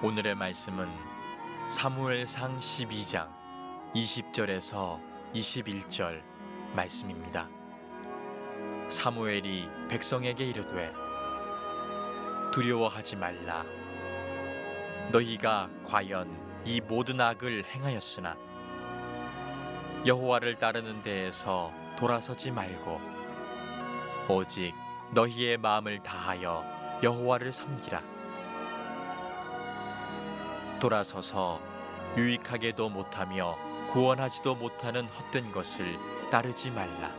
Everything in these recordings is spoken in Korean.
오늘의 말씀은 사무엘상 12장 20절에서 21절 말씀입니다. 사무엘이 백성에게 이르되 두려워하지 말라. 너희가 과연 이 모든 악을 행하였으나 여호와를 따르는 데에서 돌아서지 말고 오직 너희의 마음을 다하여 여호와를 섬기라. 돌아서서 유익하게도 못하며 구원하지도 못하는 헛된 것을 따르지 말라.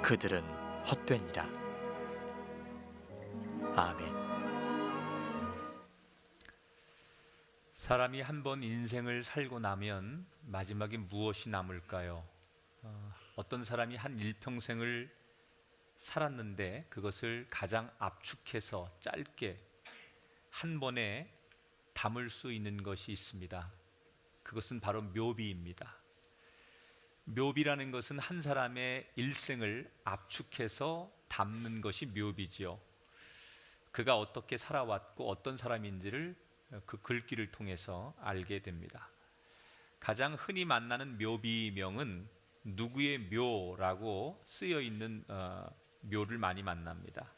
그들은 헛되니라. 아멘. 사람이 한 번 인생을 살고 나면 마지막에 무엇이 남을까요? 어떤 사람이 한 일평생을 살았는데 그것을 가장 압축해서 짧게 한 번에 담을 수 있는 것이 있습니다. 그것은 바로 묘비입니다. 묘비라는 것은 한 사람의 일생을 압축해서 담는 것이 묘비지요. 그가 어떻게 살아왔고 어떤 사람인지를 그 글귀를 통해서 알게 됩니다. 가장 흔히 만나는 묘비명은 누구의 묘라고 쓰여 있는 묘를 많이 만납니다.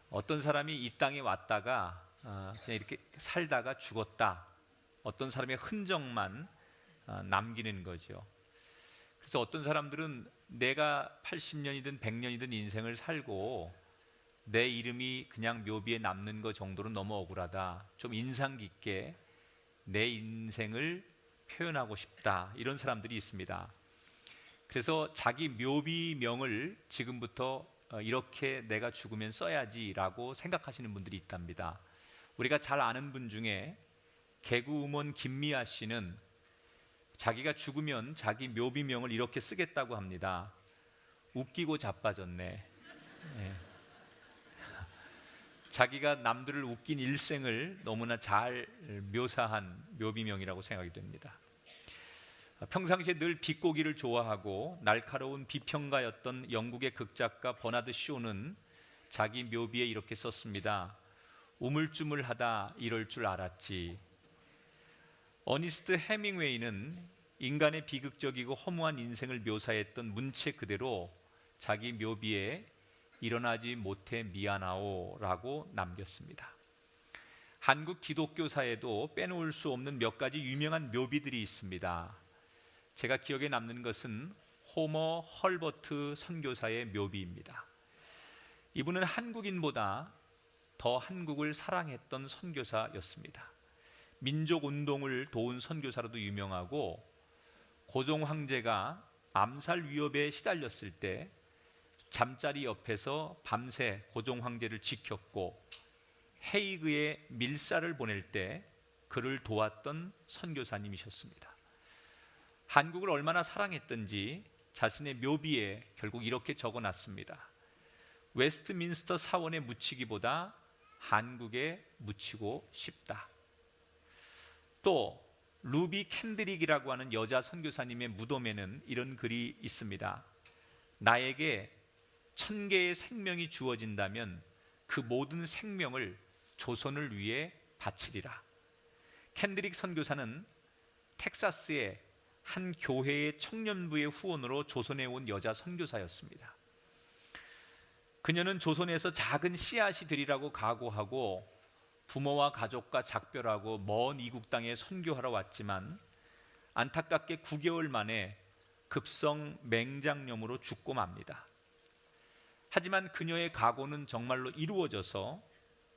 어떤 사람이 이 땅에 왔다가 그냥 이렇게 살다가 죽었다. 어떤 사람의 흔적만 남기는 거죠. 그래서 어떤 사람들은 내가 80년이든 100년이든 인생을 살고 내 이름이 그냥 묘비에 남는 것 정도는 너무 억울하다. 좀 인상 깊게 내 인생을 표현하고 싶다. 이런 사람들이 있습니다. 그래서 자기 묘비명을 지금부터 이렇게 내가 죽으면 써야지라고 생각하시는 분들이 있답니다. 우리가 잘 아는 분 중에 개그우먼 김미아 씨는 자기가 죽으면 자기 묘비명을 이렇게 쓰겠다고 합니다. 웃기고 자빠졌네. 네. 자기가 남들을 웃긴 일생을 너무나 잘 묘사한 묘비명이라고 생각이 됩니다. 평상시에 늘 비꼬기를 좋아하고 날카로운 비평가였던 영국의 극작가 버나드 쇼는 자기 묘비에 이렇게 썼습니다. 우물쭈물하다 이럴 줄 알았지. 어니스트 해밍웨이는 인간의 비극적이고 허무한 인생을 묘사했던 문체 그대로 자기 묘비에 일어나지 못해 미안하오라고 남겼습니다. 한국 기독교사에도 빼놓을 수 없는 몇 가지 유명한 묘비들이 있습니다. 제가 기억에 남는 것은 호머 헐버트 선교사의 묘비입니다. 이분은 한국인보다 더 한국을 사랑했던 선교사였습니다. 민족운동을 도운 선교사로도 유명하고 고종 황제가 암살 위협에 시달렸을 때 잠자리 옆에서 밤새 고종 황제를 지켰고 헤이그에 밀사를 보낼 때 그를 도왔던 선교사님이셨습니다. 한국을 얼마나 사랑했던지 자신의 묘비에 결국 이렇게 적어놨습니다. 웨스트민스터 사원에 묻히기보다 한국에 묻히고 싶다. 또 루비 캔드릭이라고 하는 여자 선교사님의 무덤에는 이런 글이 있습니다. 나에게 1000개의 생명이 주어진다면 그 모든 생명을 조선을 위해 바치리라. 캔드릭 선교사는 텍사스의 한 교회의 청년부의 후원으로 조선에 온 여자 선교사였습니다. 그녀는 조선에서 작은 씨앗이 되리라고 각오하고 부모와 가족과 작별하고 먼 이국 땅에 선교하러 왔지만 안타깝게 9개월 만에 급성 맹장염으로 죽고 맙니다. 하지만 그녀의 각오는 정말로 이루어져서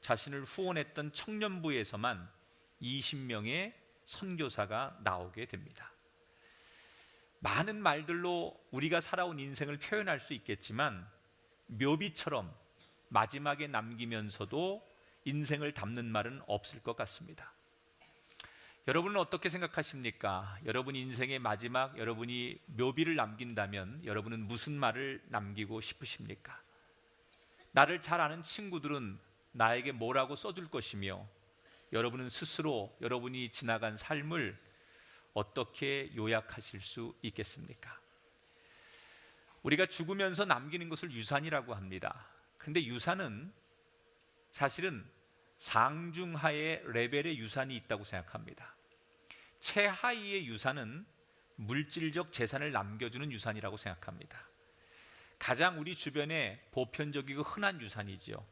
자신을 후원했던 청년부에서만 20명의 선교사가 나오게 됩니다. 많은 말들로 우리가 살아온 인생을 표현할 수 있겠지만 묘비처럼 마지막에 남기면서도 인생을 담는 말은 없을 것 같습니다. 여러분은 어떻게 생각하십니까? 여러분 인생의 마지막 여러분이 묘비를 남긴다면 여러분은 무슨 말을 남기고 싶으십니까? 나를 잘 아는 친구들은 나에게 뭐라고 써줄 것이며 여러분은 스스로 여러분이 지나간 삶을 어떻게 요약하실 수 있겠습니까? 우리가 죽으면서 남기는 것을 유산이라고 합니다. 그런데 유산은 사실은 상중하의 레벨의 유산이 있다고 생각합니다. 최하위의 유산은 물질적 재산을 남겨주는 유산이라고 생각합니다. 가장 우리 주변에 보편적이고 흔한 유산이지요.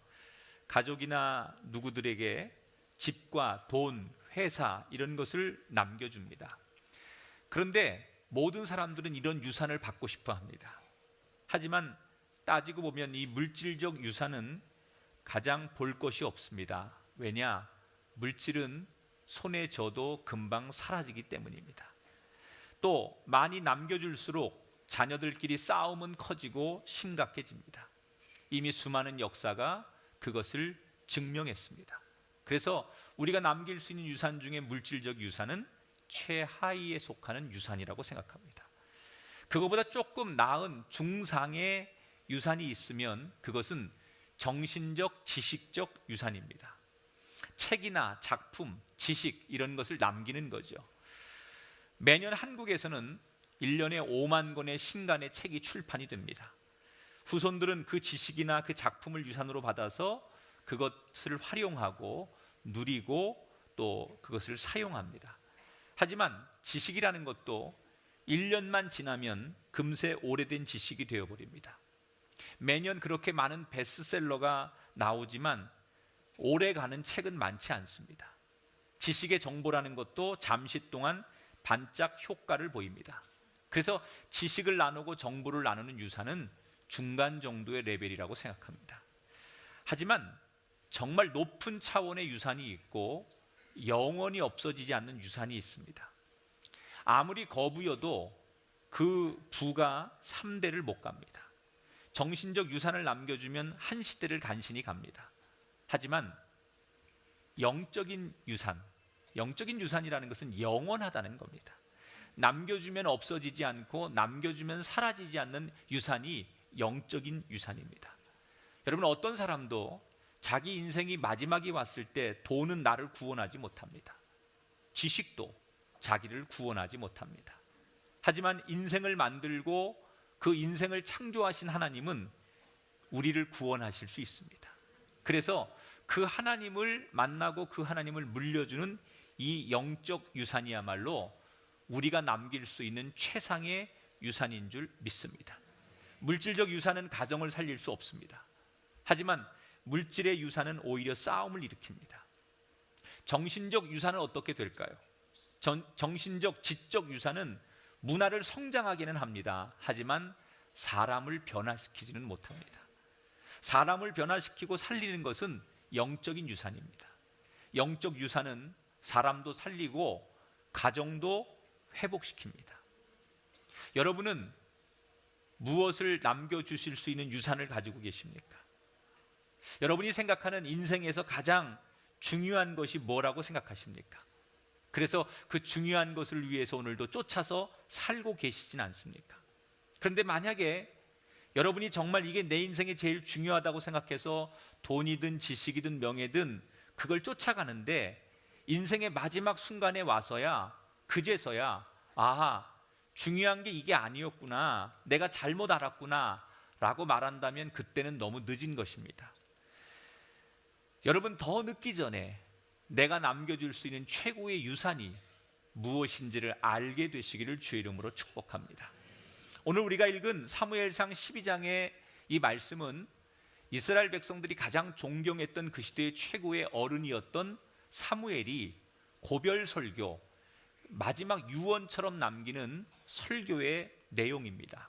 가족이나 누구들에게 집과 돈, 회사 이런 것을 남겨줍니다. 그런데 모든 사람들은 이런 유산을 받고 싶어 합니다. 하지만 따지고 보면 이 물질적 유산은 가장 볼 것이 없습니다. 왜냐? 물질은 손에 져도 금방 사라지기 때문입니다. 또 많이 남겨줄수록 자녀들끼리 싸움은 커지고 심각해집니다. 이미 수많은 역사가 그것을 증명했습니다. 그래서 우리가 남길 수 있는 유산 중에 물질적 유산은 최하위에 속하는 유산이라고 생각합니다. 그거보다 조금 나은 중상의 유산이 있으면 그것은 정신적, 지식적 유산입니다. 책이나 작품, 지식 이런 것을 남기는 거죠. 매년 한국에서는 1년에 5만 권의 신간의 책이 출판이 됩니다. 후손들은 그 지식이나 그 작품을 유산으로 받아서 그것을 활용하고 누리고 또 그것을 사용합니다. 하지만 지식이라는 것도 1년만 지나면 금세 오래된 지식이 되어버립니다. 매년 그렇게 많은 베스트셀러가 나오지만 오래가는 책은 많지 않습니다. 지식의 정보라는 것도 잠시 동안 반짝 효과를 보입니다. 그래서 지식을 나누고 정보를 나누는 유산은 중간 정도의 레벨이라고 생각합니다. 하지만 정말 높은 차원의 유산이 있고 영원히 없어지지 않는 유산이 있습니다. 아무리 거부여도 그 부가 3대를 못 갑니다. 정신적 유산을 남겨주면 한 시대를 간신히 갑니다. 하지만 영적인 유산이라는 것은 영원하다는 겁니다. 남겨주면 없어지지 않고 남겨주면 사라지지 않는 유산이 영적인 유산입니다. 여러분, 어떤 사람도 자기 인생이 마지막이 왔을 때 돈은 나를 구원하지 못합니다. 지식도 자기를 구원하지 못합니다. 하지만 인생을 만들고 그 인생을 창조하신 하나님은 우리를 구원하실 수 있습니다. 그래서 그 하나님을 만나고 그 하나님을 물려주는 이 영적 유산이야말로 우리가 남길 수 있는 최상의 유산인 줄 믿습니다. 물질적 유산은 가정을 살릴 수 없습니다. 하지만 물질의 유산은 오히려 싸움을 일으킵니다. 정신적 유산은 어떻게 될까요? 정신적, 지적 유산은 문화를 성장하기는 합니다. 하지만 사람을 변화시키지는 못합니다. 사람을 변화시키고 살리는 것은 영적인 유산입니다. 영적 유산은 사람도 살리고 가정도 회복시킵니다. 여러분은 무엇을 남겨주실 수 있는 유산을 가지고 계십니까? 여러분이 생각하는 인생에서 가장 중요한 것이 뭐라고 생각하십니까? 그래서 그 중요한 것을 위해서 오늘도 쫓아서 살고 계시진 않습니까? 그런데 만약에 여러분이 정말 이게 내 인생에 제일 중요하다고 생각해서 돈이든 지식이든 명예든 그걸 쫓아가는데 인생의 마지막 순간에 와서야 그제서야 아하, 중요한 게 이게 아니었구나, 내가 잘못 알았구나 라고 말한다면 그때는 너무 늦은 것입니다. 여러분, 더 늦기 전에 내가 남겨줄 수 있는 최고의 유산이 무엇인지를 알게 되시기를 주의 이름으로 축복합니다. 오늘 우리가 읽은 사무엘상 12장의 이 말씀은 이스라엘 백성들이 가장 존경했던 그 시대의 최고의 어른이었던 사무엘이 고별 설교, 마지막 유언처럼 남기는 설교의 내용입니다.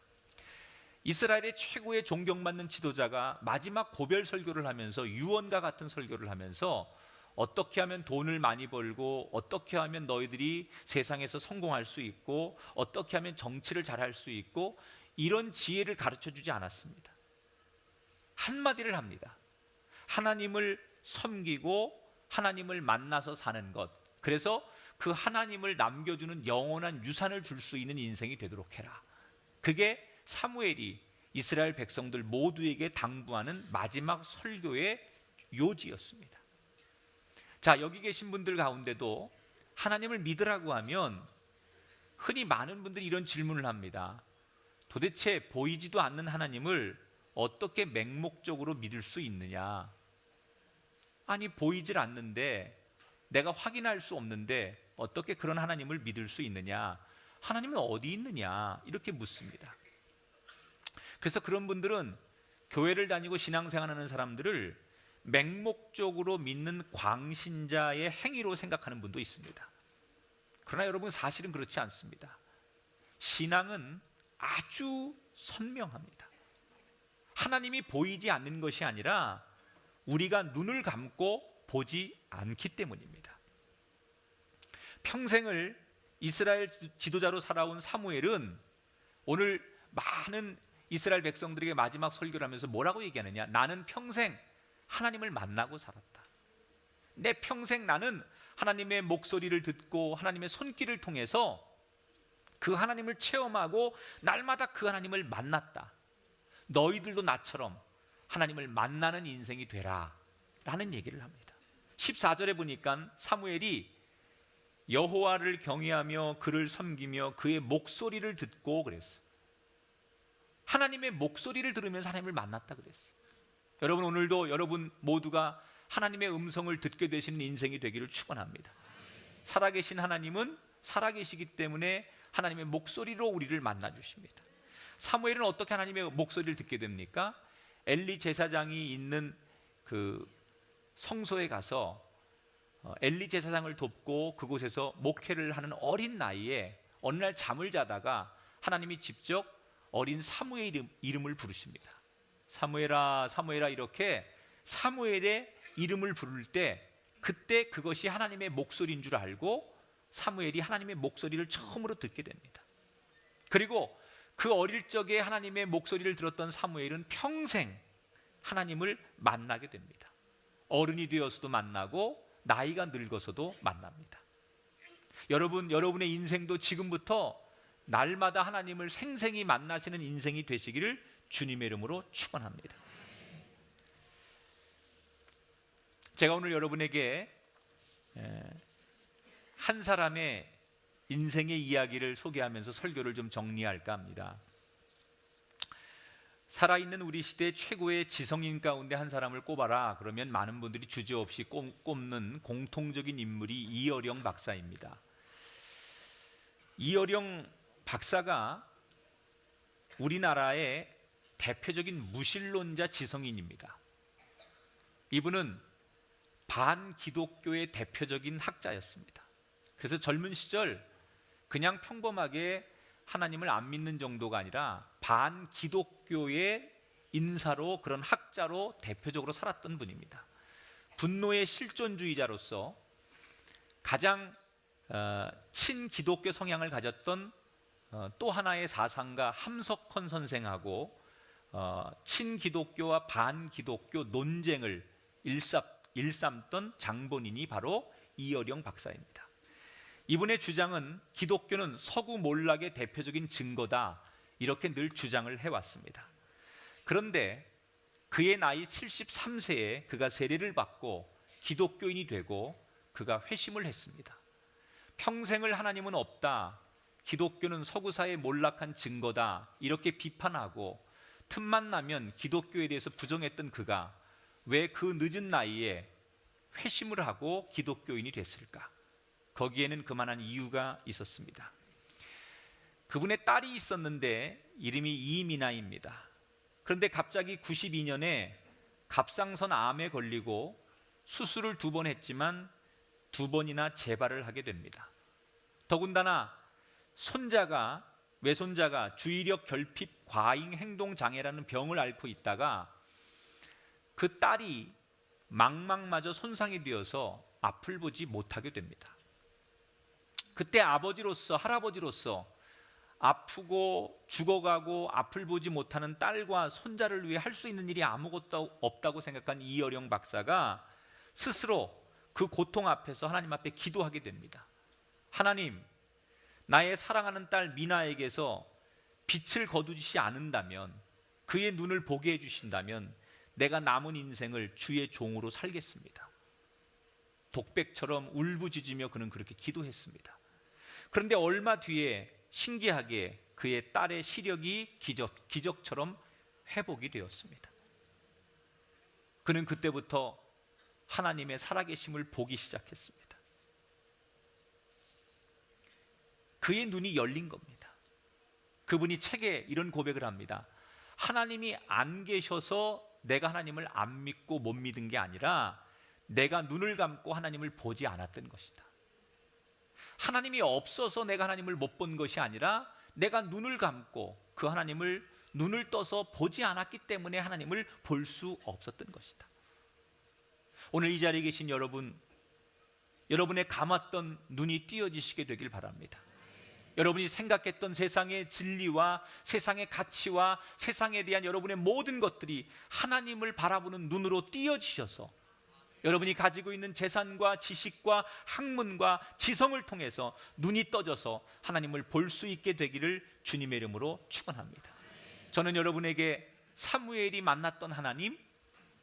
이스라엘의 최고의 존경받는 지도자가 마지막 고별 설교를 하면서 유언과 같은 설교를 하면서 어떻게 하면 돈을 많이 벌고 어떻게 하면 너희들이 세상에서 성공할 수 있고 어떻게 하면 정치를 잘할 수 있고 이런 지혜를 가르쳐주지 않았습니다. 한마디를 합니다. 하나님을 섬기고 하나님을 만나서 사는 것, 그래서 그 하나님을 남겨주는 영원한 유산을 줄 수 있는 인생이 되도록 해라. 그게 사무엘이 이스라엘 백성들 모두에게 당부하는 마지막 설교의 요지였습니다. 자, 여기 계신 분들 가운데도 하나님을 믿으라고 하면 흔히 많은 분들이 이런 질문을 합니다. 도대체 보이지도 않는 하나님을 어떻게 맹목적으로 믿을 수 있느냐? 아니 보이질 않는데, 내가 확인할 수 없는데 어떻게 그런 하나님을 믿을 수 있느냐? 하나님은 어디 있느냐? 이렇게 묻습니다. 그래서 그런 분들은 교회를 다니고 신앙생활하는 사람들을 맹목적으로 믿는 광신자의 행위로 생각하는 분도 있습니다. 그러나 여러분, 사실은 그렇지 않습니다. 신앙은 아주 선명합니다. 하나님이 보이지 않는 것이 아니라 우리가 눈을 감고 보지 않기 때문입니다. 평생을 이스라엘 지도자로 살아온 사무엘은 오늘 많은 이스라엘 백성들에게 마지막 설교를 하면서 뭐라고 얘기하느냐? 나는 평생 하나님을 만나고 살았다. 내 평생 나는 하나님의 목소리를 듣고 하나님의 손길을 통해서 그 하나님을 체험하고 날마다 그 하나님을 만났다. 너희들도 나처럼 하나님을 만나는 인생이 되라 라는 얘기를 합니다. 14절에 보니까 사무엘이 여호와를 경외하며 그를 섬기며 그의 목소리를 듣고 그랬어요. 하나님의 목소리를 들으면서 하나님을 만났다 그랬어요. 여러분, 오늘도 여러분 모두가 하나님의 음성을 듣게 되시는 인생이 되기를 축원합니다. 살아계신 하나님은 살아계시기 때문에 하나님의 목소리로 우리를 만나 주십니다. 사무엘은 어떻게 하나님의 목소리를 듣게 됩니까? 엘리 제사장이 있는 그 성소에 가서 엘리 제사장을 돕고 그곳에서 목회를 하는 어린 나이에 어느 날 잠을 자다가 하나님이 직접 어린 사무엘 이름을 부르십니다. 사무엘아, 사무엘아, 이렇게 사무엘의 이름을 부를 때 그때 그것이 하나님의 목소리인 줄 알고 사무엘이 하나님의 목소리를 처음으로 듣게 됩니다. 그리고 그 어릴 적에 하나님의 목소리를 들었던 사무엘은 평생 하나님을 만나게 됩니다. 어른이 되어서도 만나고 나이가 늙어서도 만납니다. 여러분, 여러분의 인생도 지금부터 날마다 하나님을 생생히 만나시는 인생이 되시기를 주님의 이름으로 축원합니다. 제가 오늘 여러분에게 한 사람의 인생의 이야기를 소개하면서 설교를 좀 정리할까 합니다. 살아있는 우리 시대 최고의 지성인 가운데 한 사람을 꼽아라 그러면 많은 분들이 주저없이 꼽는 공통적인 인물이 이어령 박사입니다. 이어령 박사가 우리나라의 대표적인 무신론자 지성인입니다. 이분은 반기독교의 대표적인 학자였습니다. 그래서 젊은 시절 그냥 평범하게 하나님을 안 믿는 정도가 아니라 반기독교의 인사로, 그런 학자로 대표적으로 살았던 분입니다. 분노의 실존주의자로서 가장 친기독교 성향을 가졌던 또 하나의 사상가 함석헌 선생하고 친기독교와 반기독교 논쟁을 일삼던 장본인이 바로 이어령 박사입니다. 이분의 주장은 기독교는 서구 몰락의 대표적인 증거다, 이렇게 늘 주장을 해왔습니다. 그런데 그의 나이 73세에 그가 세례를 받고 기독교인이 되고 그가 회심을 했습니다. 평생을 하나님은 없다, 기독교는 서구사회의 몰락한 증거다, 이렇게 비판하고 틈만 나면 기독교에 대해서 부정했던 그가 왜 그 늦은 나이에 회심을 하고 기독교인이 됐을까? 거기에는 그만한 이유가 있었습니다. 그분의 딸이 있었는데 이름이 이미나입니다. 그런데 갑자기 92년에 갑상선 암에 걸리고 수술을 2번 했지만 2번이나 재발을 하게 됩니다. 더군다나 외손자가 주의력 결핍 과잉 행동 장애라는 병을 앓고 있다가 그 딸이 망막마저 손상이 되어서 앞을 보지 못하게 됩니다. 그때 아버지로서, 할아버지로서 아프고 죽어가고 앞을 보지 못하는 딸과 손자를 위해 할 수 있는 일이 아무것도 없다고 생각한 이어령 박사가 스스로 그 고통 앞에서 하나님 앞에 기도하게 됩니다. 하나님, 나의 사랑하는 딸 미나에게서 빛을 거두지 않는다면, 그의 눈을 보게 해주신다면 내가 남은 인생을 주의 종으로 살겠습니다. 독백처럼 울부짖으며 그는 그렇게 기도했습니다. 그런데 얼마 뒤에 신기하게 그의 딸의 시력이 기적처럼 회복이 되었습니다. 그는 그때부터 하나님의 살아계심을 보기 시작했습니다. 그의 눈이 열린 겁니다. 그분이 책에 이런 고백을 합니다. 하나님이 안 계셔서 내가 하나님을 안 믿고 못 믿은 게 아니라 내가 눈을 감고 하나님을 보지 않았던 것이다. 하나님이 없어서 내가 하나님을 못 본 것이 아니라 내가 눈을 감고 그 하나님을 눈을 떠서 보지 않았기 때문에 하나님을 볼 수 없었던 것이다. 오늘 이 자리에 계신 여러분, 여러분의 감았던 눈이 띄어지시게 되길 바랍니다. 여러분이 생각했던 세상의 진리와 세상의 가치와 세상에 대한 여러분의 모든 것들이 하나님을 바라보는 눈으로 띄어지셔서 여러분이 가지고 있는 재산과 지식과 학문과 지성을 통해서 눈이 떠져서 하나님을 볼 수 있게 되기를 주님의 이름으로 축원합니다. 저는 여러분에게 사무엘이 만났던 하나님,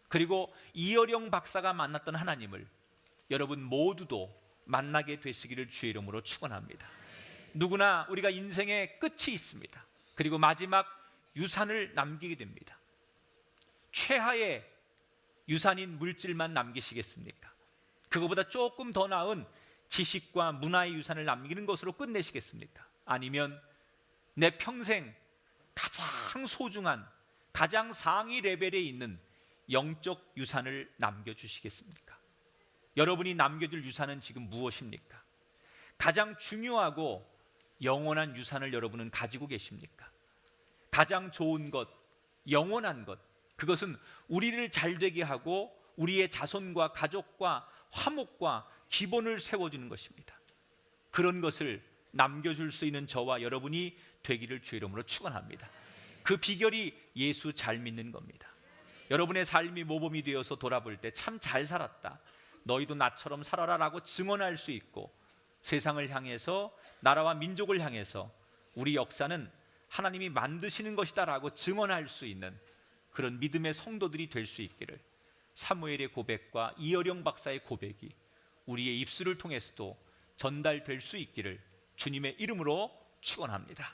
그리고 이어령 박사가 만났던 하나님을 여러분 모두도 만나게 되시기를 주의 이름으로 축원합니다. 누구나 우리가 인생의 끝이 있습니다. 그리고 마지막 유산을 남기게 됩니다. 최하의 유산인 물질만 남기시겠습니까? 그거보다 조금 더 나은 지식과 문화의 유산을 남기는 것으로 끝내시겠습니까? 아니면 내 평생 가장 소중한, 가장 상위 레벨에 있는 영적 유산을 남겨주시겠습니까? 여러분이 남겨줄 유산은 지금 무엇입니까? 가장 중요하고 영원한 유산을 여러분은 가지고 계십니까? 가장 좋은 것, 영원한 것, 그것은 우리를 잘되게 하고 우리의 자손과 가족과 화목과 기본을 세워주는 것입니다. 그런 것을 남겨줄 수 있는 저와 여러분이 되기를 주의 이름으로 축원합니다. 그 비결이 예수 잘 믿는 겁니다. 여러분의 삶이 모범이 되어서 돌아볼 때 참 잘 살았다, 너희도 나처럼 살아라 라고 증언할 수 있고, 세상을 향해서, 나라와 민족을 향해서 우리 역사는 하나님이 만드시는 것이다 라고 증언할 수 있는 그런 믿음의 성도들이 될 수 있기를, 사무엘의 고백과 이어령 박사의 고백이 우리의 입술을 통해서도 전달될 수 있기를 주님의 이름으로 축원합니다.